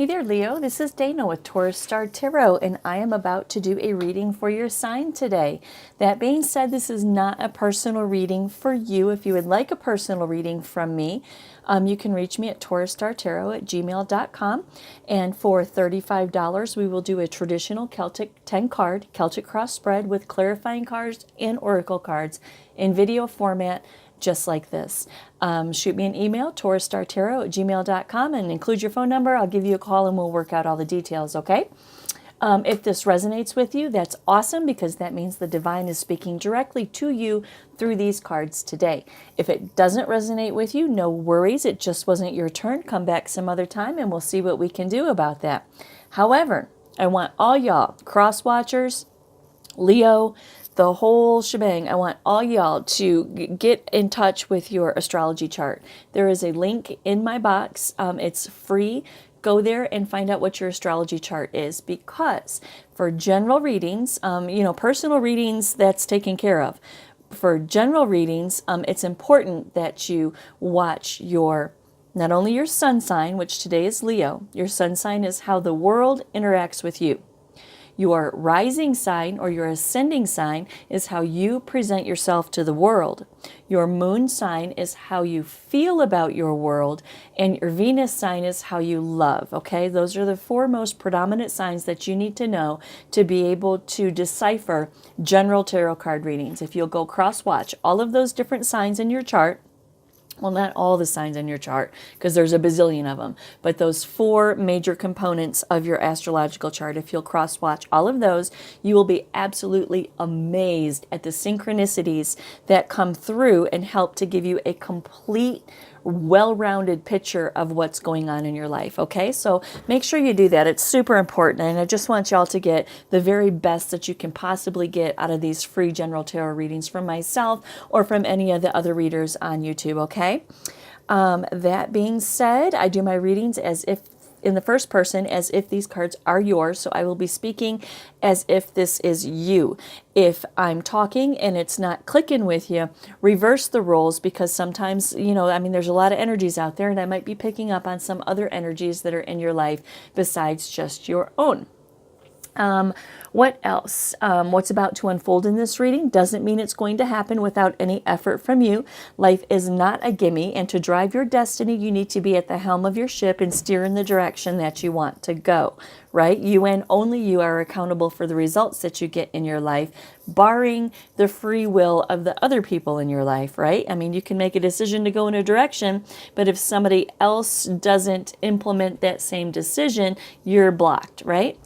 Hey there, Leo. This is Dana with Taurus Star Tarot, and I am about to do a reading for your sign today. That being said, this is not a personal reading for you. If you would like a personal reading from me, you can reach me at taurustartarot@gmail.com. And for $35, we will do a traditional Celtic 10-card Celtic cross spread with clarifying cards and oracle cards in video format, just like this. Shoot me an email, taurustartarot@gmail.com, and include your phone number. I'll give you a call and we'll work out all the details, okay? If this resonates with you, that's awesome, because that means the divine is speaking directly to you through these cards today. If it doesn't resonate with you, no worries. It just wasn't your turn. Come back some other time and we'll see what we can do about that. However, I want all y'all, cross watchers, Leo, the whole shebang, I want all y'all to get in touch with your astrology chart. There is a link in my box. It's free. Go there and find out what your astrology chart is, because for general readings, personal readings, that's taken care of. For general readings, it's important that you watch not only your sun sign, which today is Leo. Your sun sign is how the world interacts with you. Your rising sign or your ascending sign is how you present yourself to the world. Your moon sign is how you feel about your world, and your Venus sign is how you love, okay? Those are the four most predominant signs that you need to know to be able to decipher general tarot card readings. If you'll go cross-watch all of those different signs in your chart, well, not all the signs in your chart, because there's a bazillion of them, but those four major components of your astrological chart, if you'll cross-watch all of those, you will be absolutely amazed at the synchronicities that come through and help to give you a complete, well-rounded picture of what's going on in your life, okay? So make sure you do that. It's super important, and I just want y'all to get the very best that you can possibly get out of these free general tarot readings from myself or from any of the other readers on YouTube, okay? That being said, I do my readings as if in the first person, as if these cards are yours. So I will be speaking as if this is you. If I'm talking and it's not clicking with you, reverse the roles, because sometimes, there's a lot of energies out there, and I might be picking up on some other energies that are in your life besides just your own. What else? What's about to unfold in this reading doesn't mean it's going to happen without any effort from you. Life is not a gimme, and to drive your destiny, you need to be at the helm of your ship and steer in the direction that you want to go, right? You and only you are accountable for the results that you get in your life, barring the free will of the other people in your life, right? You can make a decision to go in a direction, but if somebody else doesn't implement that same decision, you're blocked, right?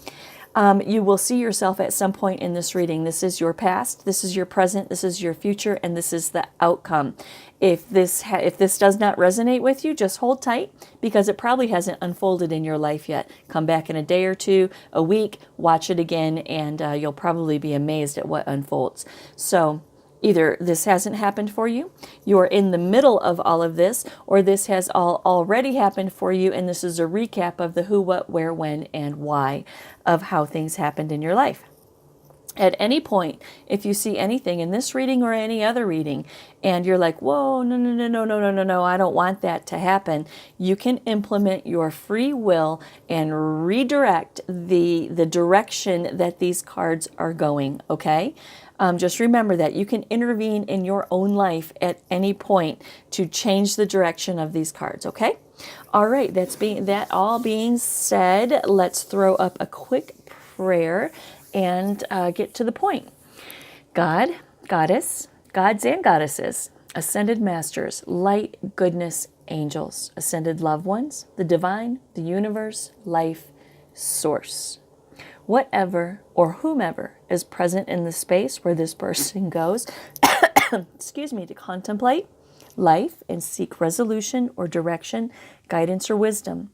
You will see yourself at some point in this reading. This is your past, this is your present, this is your future, and this is the outcome. If this does not resonate with you, just hold tight, because it probably hasn't unfolded in your life yet. Come back in a day or two, a week, watch it again, and you'll probably be amazed at what unfolds. So either this hasn't happened for you, you're in the middle of all of this, or this has already happened for you, and this is a recap of the who, what, where, when, and why of how things happened in your life. At any point, if you see anything in this reading or any other reading, and you're like, whoa, no, I don't want that to happen, you can implement your free will and redirect the direction that these cards are going, okay? Just remember that you can intervene in your own life at any point to change the direction of these cards, okay? All right, that all being said, let's throw up a quick prayer and get to the point. God, Goddess, gods and goddesses, ascended masters, light, goodness, angels, ascended loved ones, the divine, the universe, life, source. Whatever or whomever is present in the space where this person goes, to contemplate life and seek resolution or direction, guidance or wisdom.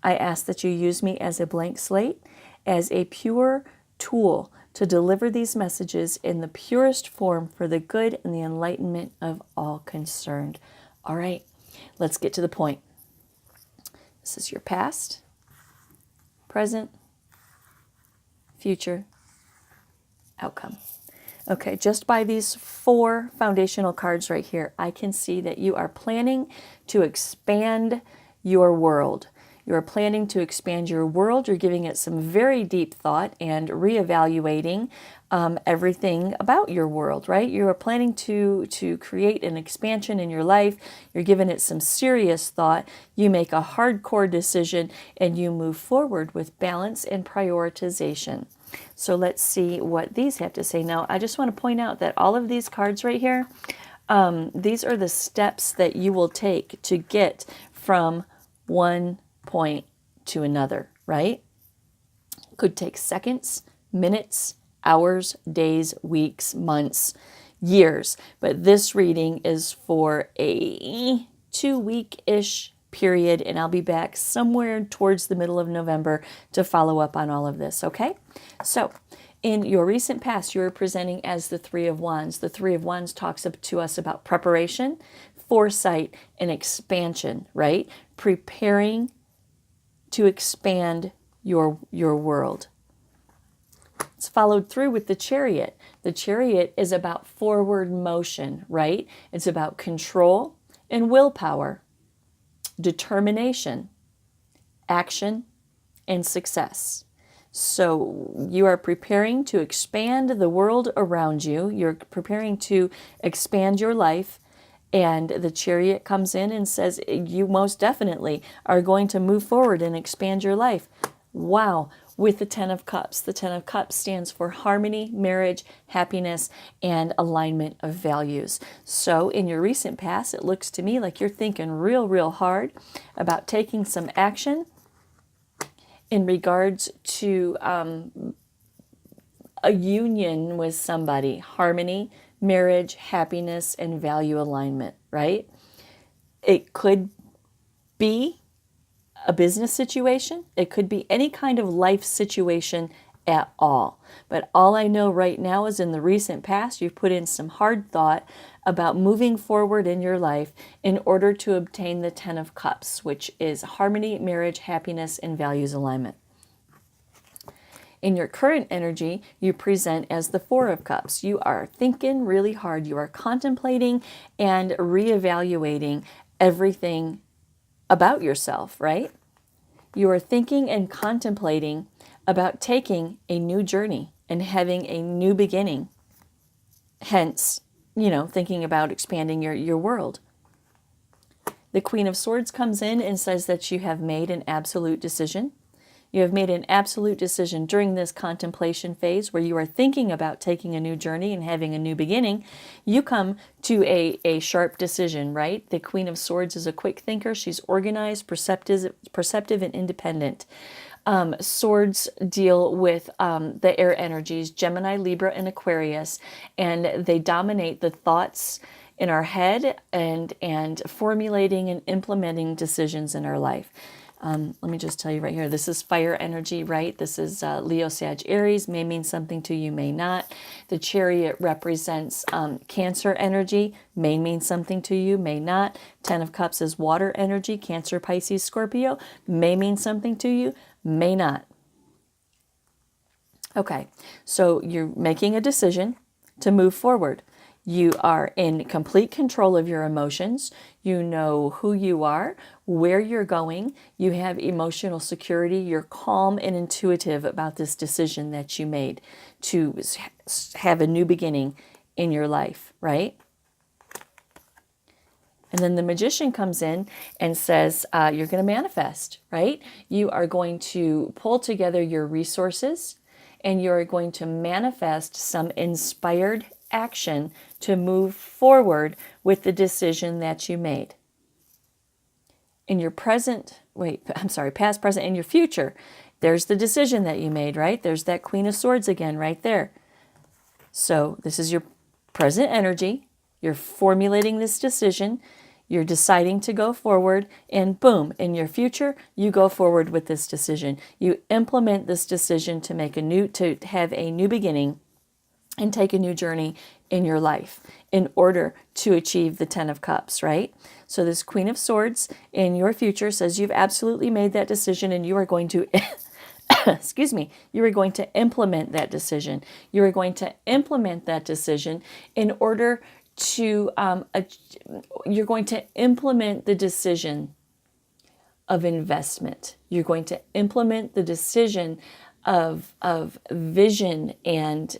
I ask that you use me as a blank slate, as a pure tool to deliver these messages in the purest form for the good and the enlightenment of all concerned. All right, let's get to the point. This is your past, present, future, outcome. Okay, just by these four foundational cards right here, I can see that you are planning to expand your world. You are planning to expand your world. You're giving it some very deep thought and reevaluating everything about your world, right? You are planning to create an expansion in your life. You're giving it some serious thought. You make a hardcore decision and you move forward with balance and prioritization. So let's see what these have to say. Now, I just want to point out that all of these cards right here, these are the steps that you will take to get from one point to another, right? Could take seconds, minutes, hours, days, weeks, months, years. But this reading is for a 2-week-ish period, and I'll be back somewhere towards the middle of November to follow up on all of this, okay? So, in your recent past, you were presenting as the Three of Wands. The Three of Wands talks to us about preparation, foresight, and expansion, right? Preparing to expand your world. It's followed through with the Chariot. The Chariot is about forward motion, right? It's about control and willpower, determination, action, and success. So you are preparing to expand the world around you. You're preparing to expand your life. And the Chariot comes in and says, you most definitely are going to move forward and expand your life. Wow. With the Ten of Cups. The Ten of Cups stands for harmony, marriage, happiness, and alignment of values. So in your recent past, it looks to me like you're thinking real hard about taking some action in regards to a union with somebody. Harmony, marriage, happiness, and value alignment, right? It could be a business situation. It could be any kind of life situation at all. But all I know right now is in the recent past, you've put in some hard thought about moving forward in your life in order to obtain the Ten of Cups, which is harmony, marriage, happiness, and values alignment. In your current energy, you present as the Four of Cups. You are thinking really hard. You are contemplating and reevaluating everything about yourself, right? You are thinking and contemplating about taking a new journey and having a new beginning. Hence, thinking about expanding your world. The Queen of Swords comes in and says that you have made an absolute decision. You have made an absolute decision during this contemplation phase where you are thinking about taking a new journey and having a new beginning. You come to a sharp decision, right? The Queen of Swords is a quick thinker. She's organized, perceptive, and independent. Swords deal with the air energies, Gemini, Libra, and Aquarius, and they dominate the thoughts in our head and formulating and implementing decisions in our life. Let me just tell you right here, this is fire energy, right? This is Leo, Sag, Aries, may mean something to you, may not. The Chariot represents Cancer energy, may mean something to you, may not. Ten of Cups is water energy, Cancer, Pisces, Scorpio, may mean something to you, may not. Okay, so you're making a decision to move forward. You are in complete control of your emotions. You know who you are, where you're going. You have emotional security. You're calm and intuitive about this decision that you made to have a new beginning in your life, right? And then the Magician comes in and says, you're going to manifest, right? You are going to pull together your resources and you're going to manifest some inspired action to move forward with the decision that you made. In your past, present, and your future, there's the decision that you made, right? There's that Queen of Swords again right there. So this is your present energy. You're formulating this decision. You're deciding to go forward, and boom, in your future, you go forward with this decision. You implement this decision to have a new beginning and take a new journey in your life in order to achieve the Ten of Cups, right? So this Queen of Swords in your future says you've absolutely made that decision and you are going to, you are going to implement that decision. You are going to implement that decision in order to, you're going to implement the decision of investment. You're going to implement the decision of vision and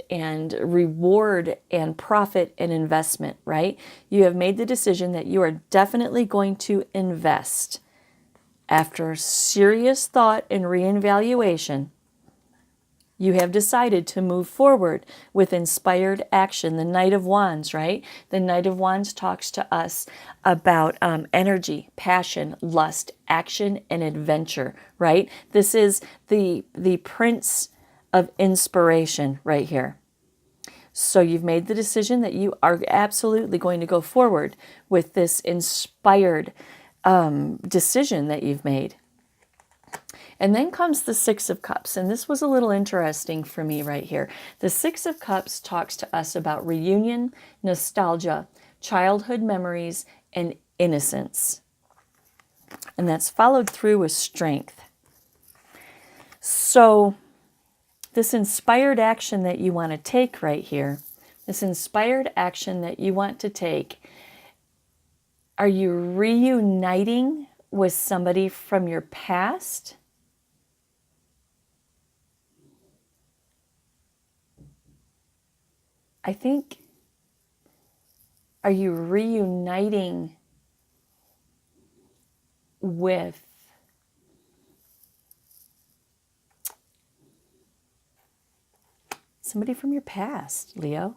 reward and profit and investment, right? You have made the decision that you are definitely going to invest. After serious thought and reevaluation, you have decided to move forward with inspired action. The Knight of Wands, right? The Knight of Wands talks to us about energy, passion, lust, action, and adventure, right? This is the Prince of Inspiration right here. So you've made the decision that you are absolutely going to go forward with this inspired decision that you've made. And then comes the Six of Cups. And this was a little interesting for me right here. The Six of Cups talks to us about reunion, nostalgia, childhood memories, and innocence. And that's followed through with strength. So this inspired action that you want to take right here, this inspired action that you want to take, are you reuniting with somebody from your past? I think, are you reuniting with somebody from your past, Leo?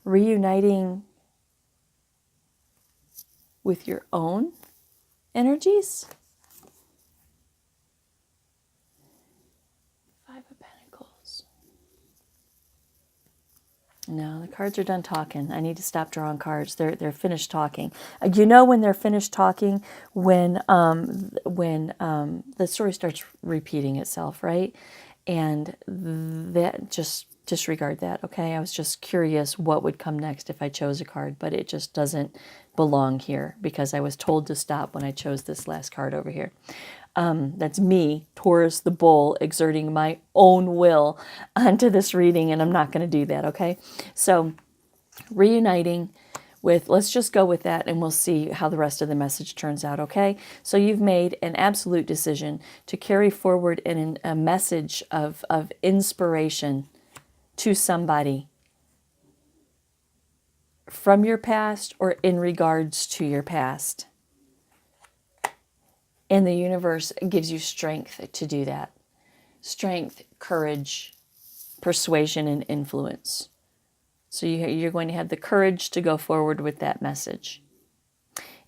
Reuniting with your own energies? Five of Pentacles. No, the cards are done talking. I need to stop drawing cards. They're finished talking. You know when they're finished talking, when the story starts repeating itself, right? And that, just disregard that, okay? I was just curious what would come next if I chose a card, but it just doesn't belong here because I was told to stop when I chose this last card over here. That's me, Taurus the bull, exerting my own will onto this reading, and I'm not going to do that, okay? So reuniting with, let's just go with that, and we'll see how the rest of the message turns out, okay? So you've made an absolute decision to carry forward a message of inspiration to somebody from your past or in regards to your past. And the universe gives you strength to do that. Strength, courage, persuasion, and influence. So you're going to have the courage to go forward with that message.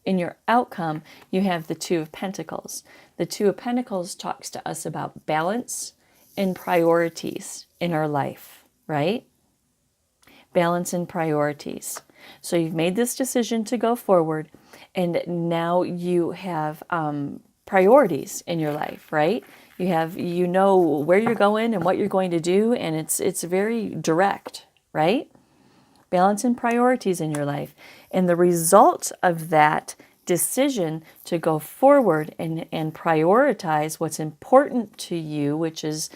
In your outcome, you have the Two of Pentacles. The Two of Pentacles talks to us about balance and priorities in our life, right? Balance and priorities. So you've made this decision to go forward, and now you have priorities in your life, right? You know where you're going and what you're going to do, and it's very direct, right? Balance and priorities in your life. And the result of that decision to go forward and prioritize what's important to you, which is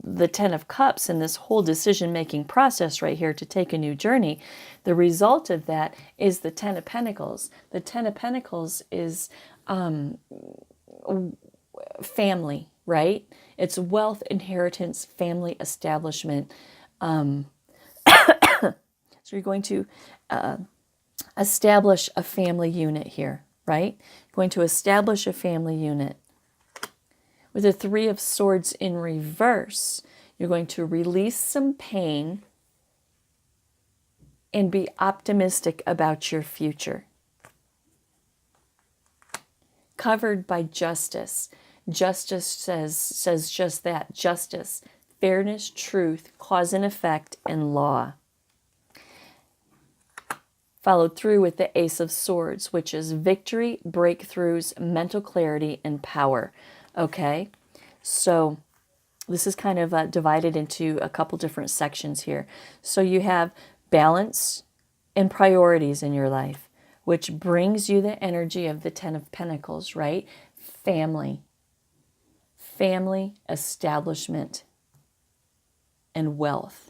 the Ten of Cups and this whole decision-making process right here to take a new journey, the result of that is the Ten of Pentacles. The Ten of Pentacles is family, right? It's wealth, inheritance, family establishment. So you're going to establish a family unit here, right? Going to establish a family unit. With the Three of Swords in reverse, you're going to release some pain and be optimistic about your future. Covered by justice. Justice says just that, justice, fairness, truth, cause and effect, and law. Followed through with the Ace of Swords, which is victory, breakthroughs, mental clarity, and power. Okay, so this is kind of divided into a couple different sections here. So you have balance and priorities in your life, which brings you the energy of the Ten of Pentacles, right? Family, establishment, and wealth.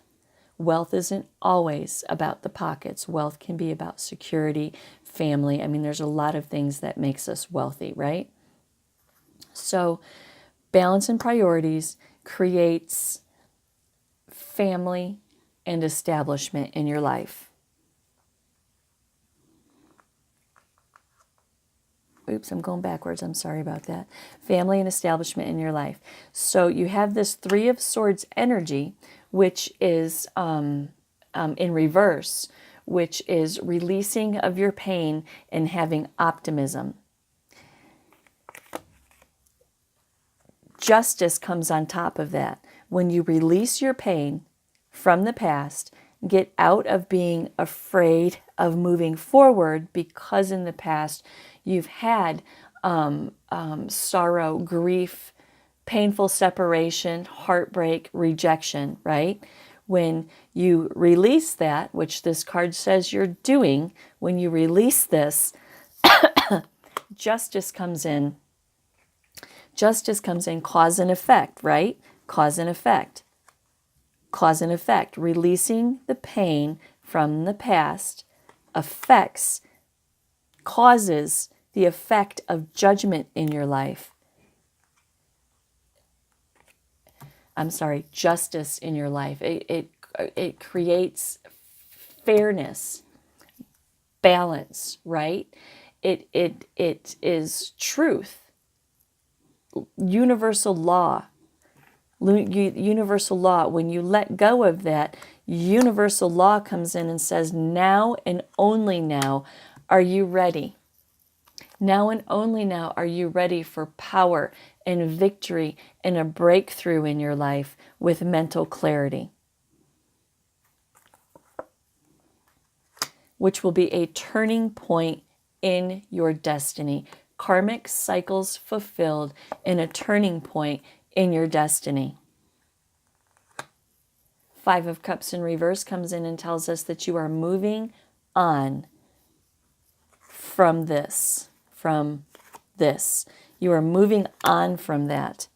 Wealth isn't always about the pockets. Wealth can be about security, family. I mean, there's a lot of things that makes us wealthy, right? So balance and priorities creates family and establishment in your life. Oops, I'm going backwards. I'm sorry about that. Family and establishment in your life. So you have this Three of Swords energy, which is in reverse, which is releasing of your pain and having optimism. Justice comes on top of that. When you release your pain from the past, get out of being afraid of moving forward, because in the past you've had sorrow, grief, painful separation, heartbreak, rejection, right? When you release that, which this card says you're doing, when you release this, justice comes in. Justice comes in, cause and effect, right? Cause and effect. Cause and effect. Releasing the pain from the past affects, causes the effect of judgment in your life. I'm sorry, justice in your life. It creates fairness, balance, right? It is truth. Universal law. Universal law. When you let go of that, universal law comes in and says, now and only now are you ready. Now and only now are you ready for power and victory and a breakthrough in your life with mental clarity, which will be a turning point in your destiny. Karmic cycles fulfilled in a turning point in your destiny. Five of Cups in reverse comes in and tells us that you are moving on from this. You are moving on from that.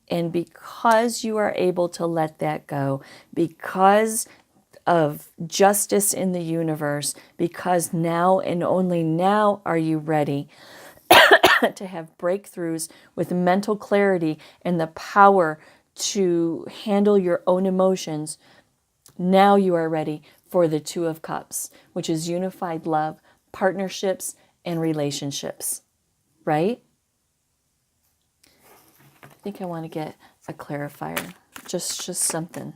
And because you are able to let that go, because of justice in the universe, because now and only now are you ready to have breakthroughs with mental clarity and the power to handle your own emotions, now you are ready for the Two of Cups, which is unified love, partnerships, and relationships, right? I think I want to get a clarifier, just something.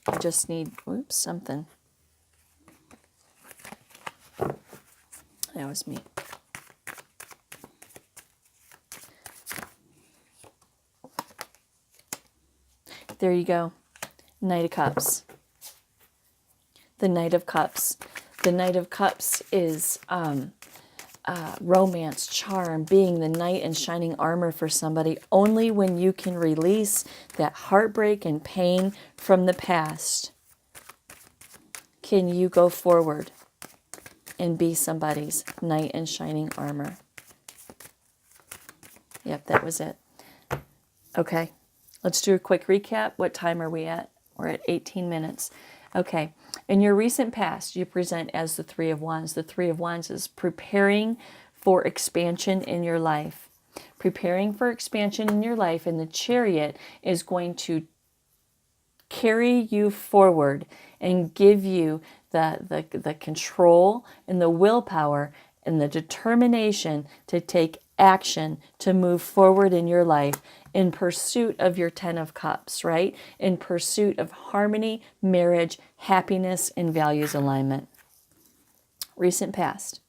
I just need, something. That was me. There you go. Knight of Cups. The Knight of Cups. The Knight of Cups is romance, charm, being the knight in shining armor for somebody. Only when you can release that heartbreak and pain from the past can you go forward and be somebody's knight in shining armor. Yep, that was it. Okay, let's do a quick recap. What time are we at? We're at 18 minutes. Okay, in your recent past, you present as the Three of Wands. The Three of Wands is preparing for expansion in your life. Preparing for expansion in your life, and the Chariot is going to carry you forward and give you the control and the willpower and the determination to take action to move forward in your life in pursuit of your Ten of Cups, right? In pursuit of harmony, marriage, happiness, and values alignment. Recent past.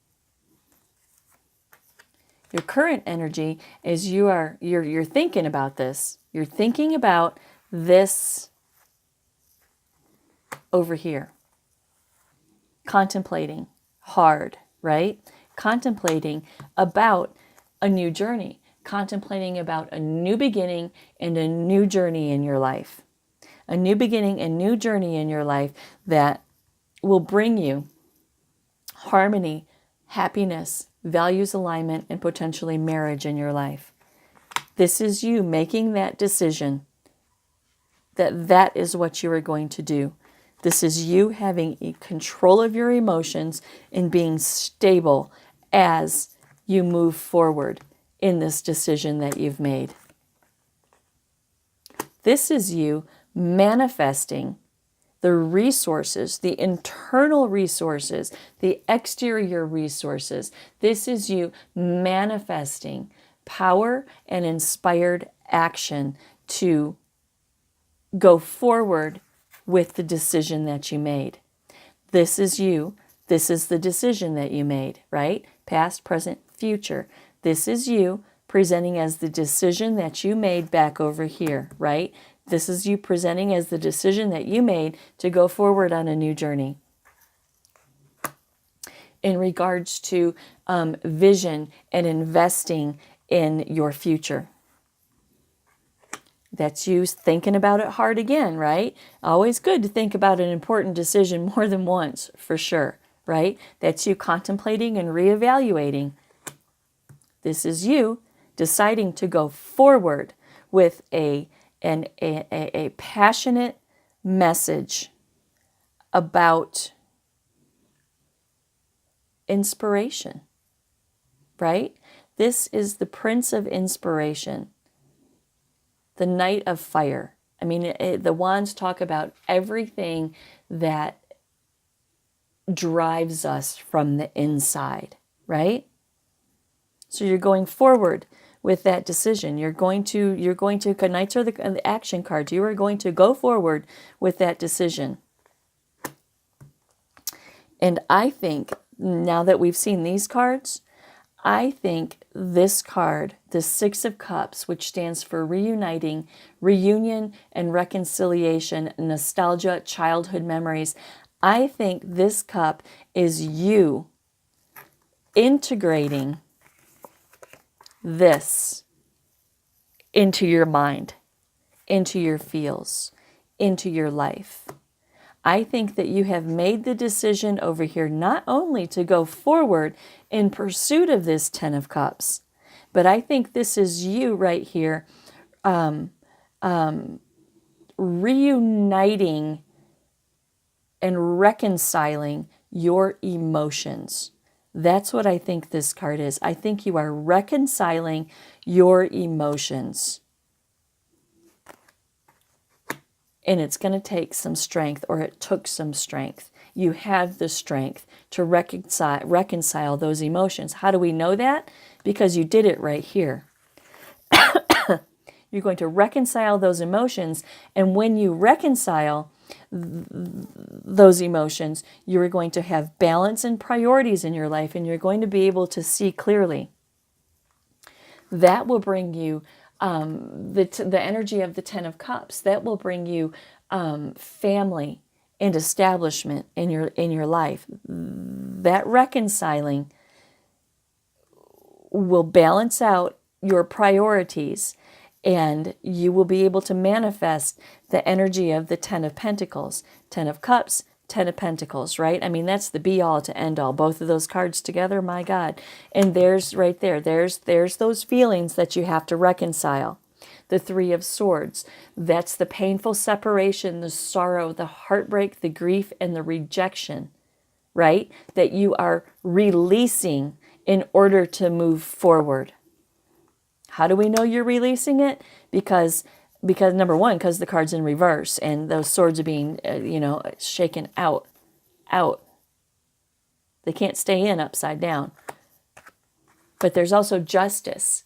Your current energy is you're thinking about this. You're thinking about this over here. Contemplating hard, right? Contemplating about a new journey. Contemplating about a new beginning and a new journey in your life. A new beginning and new journey in your life that will bring you harmony, happiness, values alignment, and potentially marriage in your life. This is you making that decision that is what you are going to do. This is you having control of your emotions and being stable as you move forward in this decision that you've made. This is you manifesting the resources, the internal resources, the exterior resources. This is you manifesting power and inspired action to go forward with the decision that you made. This is you. This is the decision that you made, right? Past, present, future. This is you presenting as the decision that you made back over here, right? This is you presenting as the decision that you made to go forward on a new journey. In regards to vision and investing in your future. That's you thinking about it hard again, right? Always good to think about an important decision more than once, for sure, right? That's you contemplating and reevaluating. This is you deciding to go forward with a passionate message about inspiration, right? This is the Prince of Inspiration, the Knight of Fire. I mean, the wands talk about everything that drives us from the inside, right? So you're going forward with that decision. You're going to, Knights are the action cards. You are going to go forward with that decision. And I think, now that we've seen these cards, I think this card, the Six of Cups, which stands for reuniting, reunion and reconciliation, nostalgia, childhood memories, I think this cup is you integrating this into your mind, into your feels, into your life. I think that you have made the decision over here not only to go forward in pursuit of this Ten of Cups, but I think this is you right here reuniting and reconciling your emotions. That's what I think this card is. I think you are reconciling your emotions. And it's going to take some strength, or it took some strength. You have the strength to reconcile those emotions. How do we know that? Because you did it right here. You're going to reconcile those emotions. And when you reconcile those emotions, you are going to have balance and priorities in your life, and you're going to be able to see clearly. That will bring you the energy of the Ten of Cups. That will bring you family and establishment in your life. That reconciling will balance out your priorities, and you will be able to manifest the energy of the Ten of Pentacles. Ten of Cups, Ten of Pentacles, right? I mean, that's the be-all to end-all. Both of those cards together, my God. And there's right there, there's those feelings that you have to reconcile. The Three of Swords, that's the painful separation, the sorrow, the heartbreak, the grief, and the rejection, right? That you are releasing in order to move forward. How do we know you're releasing it? Because number one, because the card's in reverse and those swords are being, shaken out. They can't stay in upside down. But there's also justice.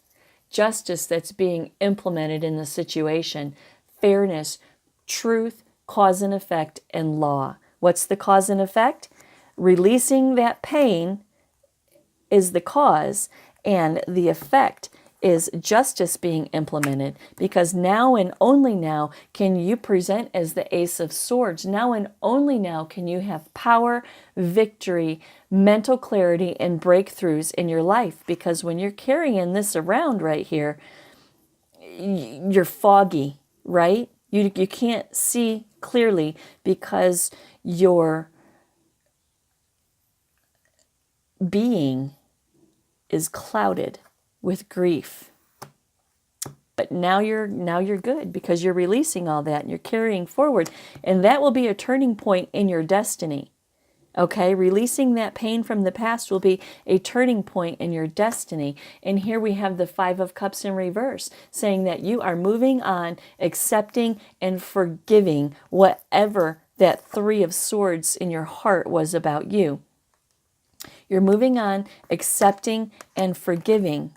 Justice that's being implemented in the situation. Fairness, truth, cause and effect, and law. What's the cause and effect? Releasing that pain is the cause, and the effect is justice being implemented, because now and only now can you present as the Ace of Swords. Now and only now can you have power, victory, mental clarity, and breakthroughs in your life. Because when you're carrying this around right here, you're foggy, right? You can't see clearly because your being is clouded with grief But now you're good because you're releasing all that and you're carrying forward. And that will be a turning point in your destiny. Okay, releasing that pain from the past will be a turning point in your destiny. And here we have the Five of Cups in reverse, saying that you are moving on, accepting and forgiving whatever that Three of Swords in your heart was about you. You're moving on, accepting and forgiving.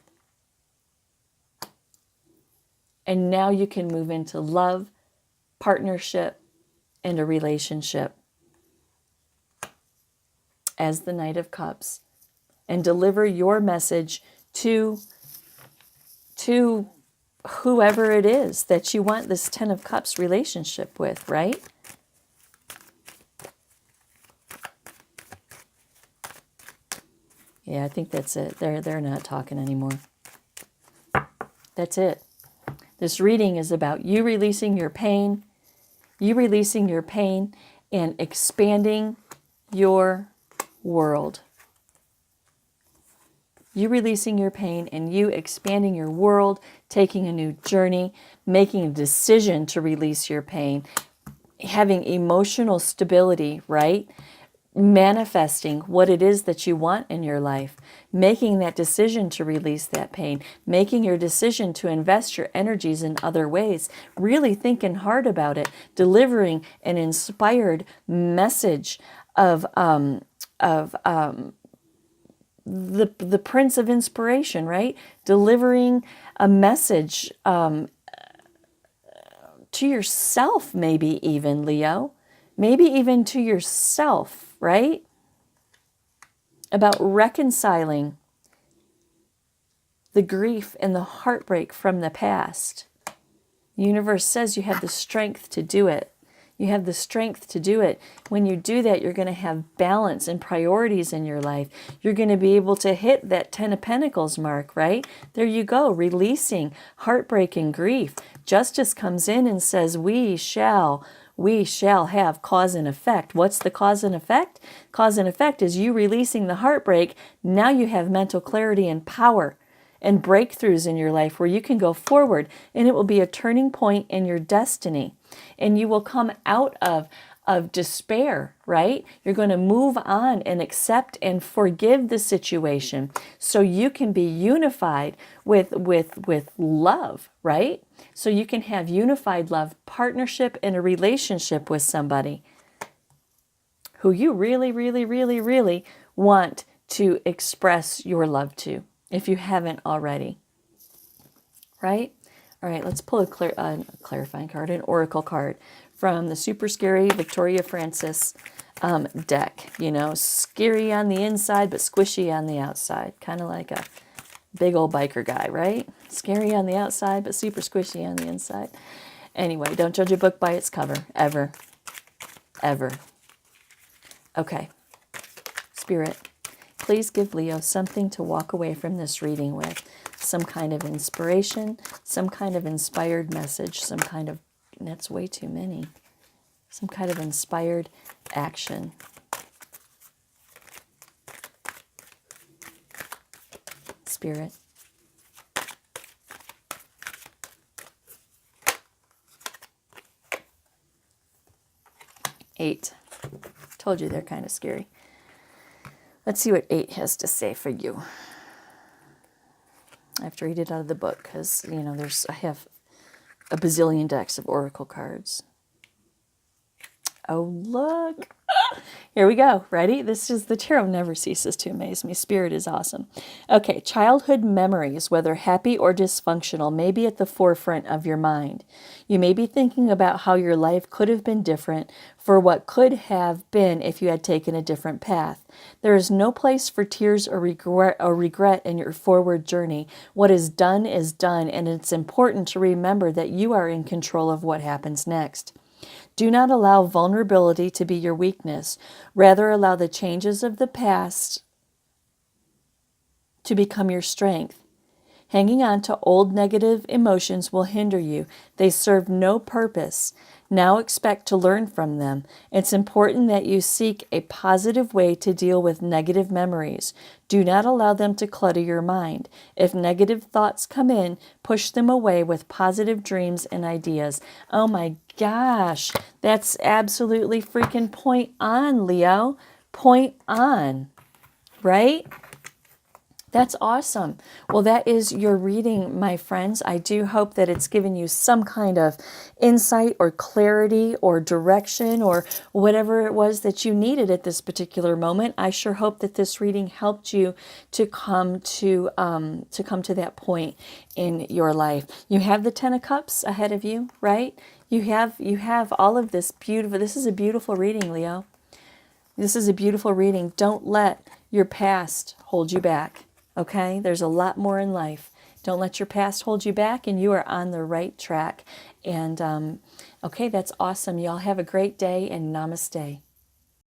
And now you can move into love, partnership, and a relationship as the Knight of Cups, and deliver your message to whoever it is that you want this Ten of Cups relationship with, right? Yeah, I think that's it. They're not talking anymore. That's it. This reading is about you releasing your pain, and expanding your world. You releasing your pain and you expanding your world, taking a new journey, making a decision to release your pain, having emotional stability, right? Manifesting what it is that you want in your life, making that decision to release that pain, making your decision to invest your energies in other ways, really thinking hard about it, delivering an inspired message of the Prince of Inspiration, right? Delivering a message to yourself, maybe even, Leo. Maybe even to yourself, right? About reconciling the grief and the heartbreak from the past. The universe says you have the strength to do it. You have the strength to do it. When you do that, you're going to have balance and priorities in your life. You're going to be able to hit that Ten of Pentacles mark, right? There you go, releasing heartbreak and grief. Justice comes in and says, we shall have cause and effect. What's the cause and effect? Cause and effect is you releasing the heartbreak. Now you have mental clarity and power and breakthroughs in your life where you can go forward, and it will be a turning point in your destiny. And you will come out of despair, right? You're going to move on and accept and forgive the situation so you can be unified with love, right? So you can have unified love, partnership, and a relationship with somebody who you really, really, really, really want to express your love to, if you haven't already, right? All right, let's pull a clarifying card, an oracle card from the Super Scary Victoria Francis deck. You know, scary on the inside, but squishy on the outside. Kind of like a big old biker guy, right? Scary on the outside, but super squishy on the inside. Anyway, don't judge a book by its cover, ever, ever. Okay, Spirit, please give Leo something to walk away from this reading with. Some kind of inspiration, some kind of inspired message, some kind of, that's way too many, some kind of inspired action. Spirit. Eight. Told you they're kind of scary. Let's see what 8 has to say for you. I have to read it out of the book because, you know, I have a bazillion decks of oracle cards. Oh, look. Here we go. Ready? This is the tarot never ceases to amaze me. Spirit is awesome. Okay, childhood memories, whether happy or dysfunctional, may be at the forefront of your mind. You may be thinking about how your life could have been different, for what could have been if you had taken a different path. There is no place for tears or regret in your forward journey. What is done, and it's important to remember that you are in control of what happens next. Do not allow vulnerability to be your weakness. Rather, allow the changes of the past to become your strength. Hanging on to old negative emotions will hinder you. They serve no purpose. Now expect to learn from them. It's important that you seek a positive way to deal with negative memories. Do not allow them to clutter your mind. If negative thoughts come in, push them away with positive dreams and ideas. Oh my gosh, that's absolutely freaking point on, Leo. Point on, right? That's awesome. Well, that is your reading, my friends. I do hope that it's given you some kind of insight or clarity or direction or whatever it was that you needed at this particular moment. I sure hope that this reading helped you to come to that point in your life. You have the Ten of Cups ahead of you, right? You have all of this beautiful. This is a beautiful reading, Leo. This is a beautiful reading. Don't let your past hold you back. Okay, there's a lot more in life. Don't let your past hold you back, and you are on the right track. And okay, that's awesome. Y'all have a great day, and namaste.